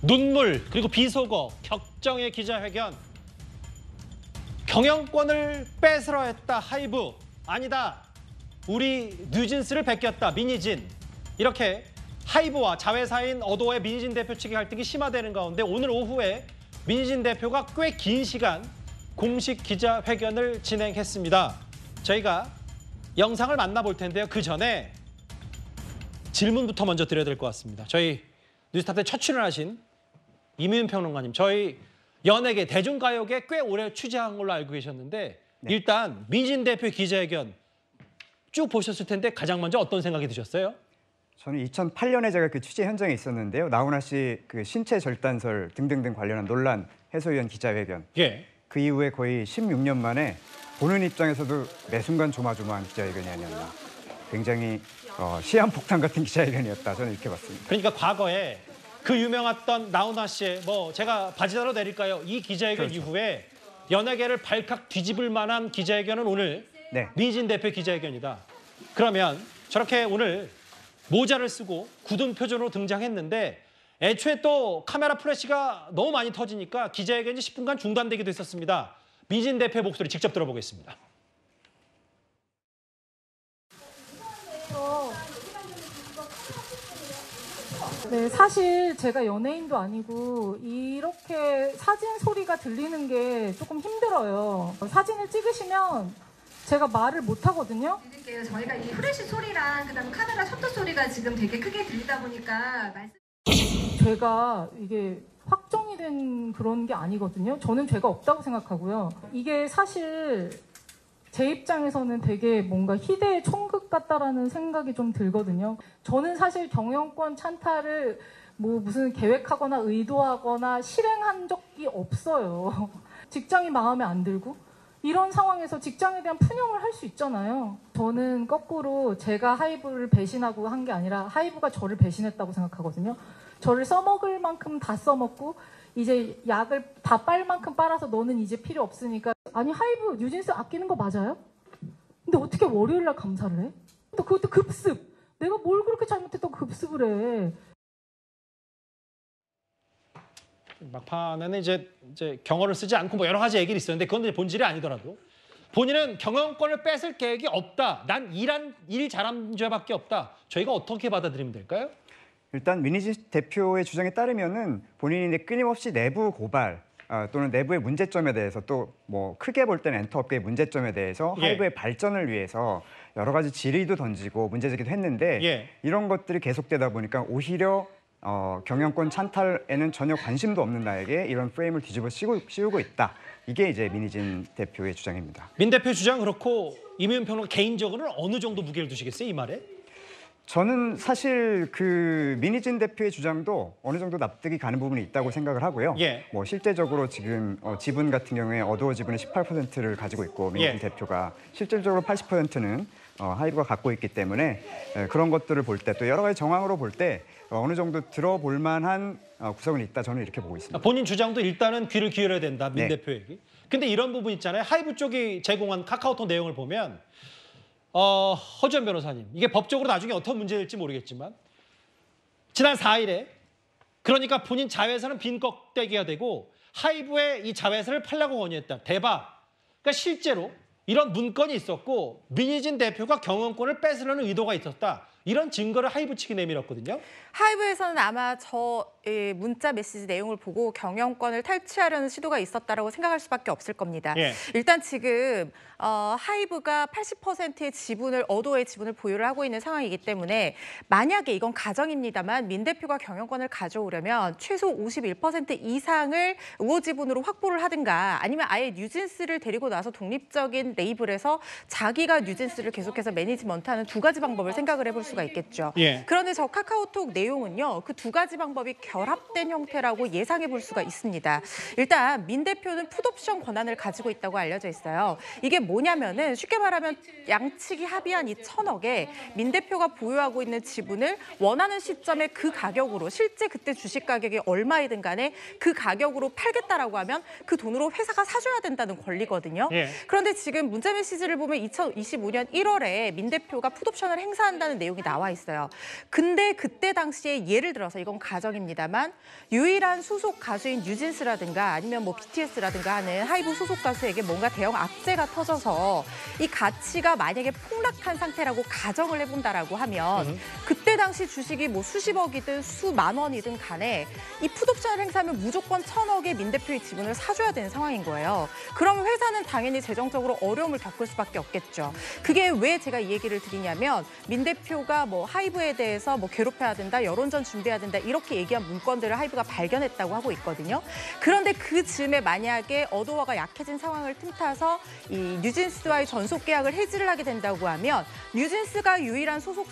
눈물 그리고 비속어, 격정의 기자회견. 경영권을 뺏으려 했다 하이브. 아니다. 우리 뉴진스를 베꼈다 민희진. 이렇게 하이브와 자회사인 어도의 민희진 대표 측의 갈등이 심화되는 가운데 오늘 오후에 민희진 대표가 꽤 긴 시간 공식 기자회견을 진행했습니다. 저희가 영상을 만나볼 텐데요. 그 전에 질문부터 먼저 드려야 될 것 같습니다. 저희 뉴스타트에 첫 출연하신 이미윤 평론가님, 저희 연예계, 대중가요계 꽤 오래 취재한 걸로 알고 계셨는데 네. 일단 민희진 대표 기자회견 쭉 보셨을 텐데 가장 먼저 어떤 생각이 드셨어요? 저는 2008년에 제가 그 취재 현장에 있었는데요. 나훈아 씨 그 신체 절단설 등등등 관련한 논란 해소위원 기자회견. 예. 그 이후에 거의 16년 만에 보는 입장에서도 매 순간 조마조마한 기자회견이 아니었나. 굉장히 시한폭탄 같은 기자회견이었다. 저는 이렇게 봤습니다. 그러니까 과거에 그 유명했던 나훈아 씨의 제가 바지다로 내릴까요? 이 기자회견 그렇죠. 이후에 연예계를 발칵 뒤집을 만한 기자회견은 오늘 네. 민희진 대표 기자회견이다. 그러면 저렇게 오늘 모자를 쓰고 굳은 표정으로 등장했는데 애초에 또 카메라 플래시가 너무 많이 터지니까 기자회견이 10분간 중단되기도 했었습니다. 민희진 대표의 목소리 직접 들어보겠습니다. 네, 사실 제가 연예인도 아니고 이렇게 사진 소리가 들리는 게 조금 힘들어요. 사진을 찍으시면 제가 말을 못 하거든요. 저희가 이 후레쉬 소리랑 그다음 카메라 셔터 소리가 지금 되게 크게 들리다 보니까 죄가 이게 확정이 된 그런 게 아니거든요. 저는 죄가 없다고 생각하고요. 이게 사실 제 입장에서는 되게 뭔가 희대의 총극 같다라는 생각이 좀 들거든요. 저는 사실 경영권 찬탈을 무슨 계획하거나 의도하거나 실행한 적이 없어요. 직장이 마음에 안 들고 이런 상황에서 직장에 대한 푸념을 할 수 있잖아요. 저는 거꾸로 제가 하이브를 배신하고 한 게 아니라 하이브가 저를 배신했다고 생각하거든요. 저를 써먹을 만큼 다 써먹고 이제 약을 다 빨 만큼 빨아서 너는 이제 필요 없으니까. 아니 하이브 뉴진스 아끼는 거 맞아요? 근데 어떻게 월요일 날 감사를 해? 또 그것도 급습. 내가 뭘 그렇게 잘못했다고 급습을 해. 막판에는 이제 경어를 쓰지 않고 여러 가지 얘기를 있었는데 그건 이제 본질이 아니더라도 본인은 경영권을 뺏을 계획이 없다. 난 일 잘한 죄밖에 없다. 저희가 어떻게 받아들이면 될까요? 일단 민희진 대표의 주장에 따르면은 본인이 끊임없이 내부 고발 또는 내부의 문제점에 대해서 또 크게 볼 때는 엔터업계의 문제점에 대해서 예. 하이브의 발전을 위해서 여러 가지 질의도 던지고 문제 제기도 했는데 예. 이런 것들이 계속되다 보니까 오히려 경영권 찬탈에는 전혀 관심도 없는 나에게 이런 프레임을 뒤집어 씌우고 있다. 이게 이제 민희진 대표의 주장입니다. 민 대표 주장 그렇고 이미윤 평론가 개인적으로는 어느 정도 무게를 두시겠어요, 이 말에? 저는 사실 그 민희진 대표의 주장도 어느 정도 납득이 가는 부분이 있다고 생각을 하고요. 예. 실제적으로 지금 지분 같은 경우에 어도어 지분의 18%를 가지고 있고 민희진 대표가 실질적으로 80%는 하이브가 갖고 있기 때문에 그런 것들을 볼 때 또 여러 가지 정황으로 볼 때 어느 정도 들어볼 만한 구석은 있다. 저는 이렇게 보고 있습니다. 본인 주장도 일단은 귀를 기울여야 된다, 민 네. 대표 얘기. 근데 이런 부분 있잖아요. 하이브 쪽이 제공한 카카오톡 내용을 보면 허지원 변호사님, 이게 법적으로 나중에 어떤 문제일지 모르겠지만 지난 4일에 그러니까 본인 자회사는 빈 껍데기가 되고 하이브에 이 자회사를 팔려고 건의했다. 대박. 그러니까 실제로 이런 문건이 있었고 민희진 대표가 경영권을 뺏으려는 의도가 있었다. 이런 증거를 하이브 측이 내밀었거든요. 하이브에서는 아마 저 문자 메시지 내용을 보고 경영권을 탈취하려는 시도가 있었다라고 생각할 수밖에 없을 겁니다. 예. 일단 지금 하이브가 80%의 지분을 어도의 지분을 보유를 하고 있는 상황이기 때문에 만약에 이건 가정입니다만 민 대표가 경영권을 가져오려면 최소 51% 이상을 우호 지분으로 확보를 하든가 아니면 아예 뉴진스를 데리고 나서 독립적인 레이블에서 자기가 뉴진스를 계속해서 매니지먼트하는 두 가지 방법을 생각을 해볼 수가 있겠죠. 예. 그런데 저 카카오톡 내용은요. 그 두 가지 방법이 결합된 형태라고 예상해 볼 수가 있습니다. 일단 민 대표는 풋옵션 권한을 가지고 있다고 알려져 있어요. 이게 뭐냐면은 쉽게 말하면 양측이 합의한 이 1,000억에 민 대표가 보유하고 있는 지분을 원하는 시점에 그 가격으로 실제 그때 주식 가격이 얼마이든 간에 그 가격으로 팔겠다라고 하면 그 돈으로 회사가 사줘야 된다는 권리거든요. 예. 그런데 지금 문자 메시지를 보면 2025년 1월에 민 대표가 풋옵션을 행사한다는 내용이 나와 있어요. 근데 그때 당시에 예를 들어서 이건 가정입니다만 유일한 소속 가수인 뉴진스라든가 아니면 뭐 BTS라든가 하는 하이브 소속 가수에게 뭔가 대형 악재가 터져서 이 가치가 만약에 폭락한 상태라고 가정을 해본다라고 하면 그때 당시 주식이 뭐 수십억이든 수만 원이든 간에 이 풋옵션을 행사하면 무조건 1,000억의 민 대표의 지분을 사줘야 되는 상황인 거예요. 그러면 회사는 당연히 재정적으로 어려움을 겪을 수밖에 없겠죠. 그게 왜 제가 이 얘기를 드리냐면 민 대표가 뭐 하이브에 대해서 뭐 괴롭혀야 된다, 여론전 준비해야 된다 이렇게 얘기한 문건들을 하이브가 발견했다고 하고 있거든요. 그런데 그 즈음에 만약에 어도어가 약해진 상황을 틈타서 이 뉴진스와의 전속 계약을 해지를 하게 된다고 하면 뉴진스가 유일한 소속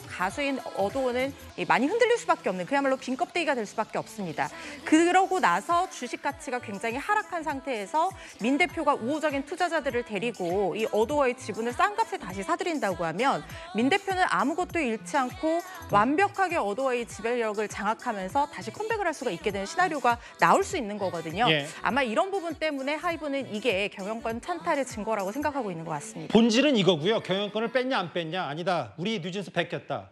가수인 어도어는 많이 흔들릴 수밖에 없는 그야말로 빈 껍데기가 될 수밖에 없습니다. 그러고 나서 주식 가치가 굉장히 하락한 상태에서 민 대표가 우호적인 투자자들을 데리고 이 어도어의 지분을 싼 값에 다시 사들인다고 하면 민 대표는 아무것도 잃지 않고 완벽하게 어도어의 지배력을 장악하면서 다시 컴백을 할 수가 있게 되는 시나리오가 나올 수 있는 거거든요. 예. 아마 이런 부분 때문에 하이브는 이게 경영권 찬탈의 증거라고 생각하고 있는 것 같습니다. 본질은 이거고요. 경영권을 뺐냐 안 뺐냐 아니다. 우리 뉴진스 뺏겼다.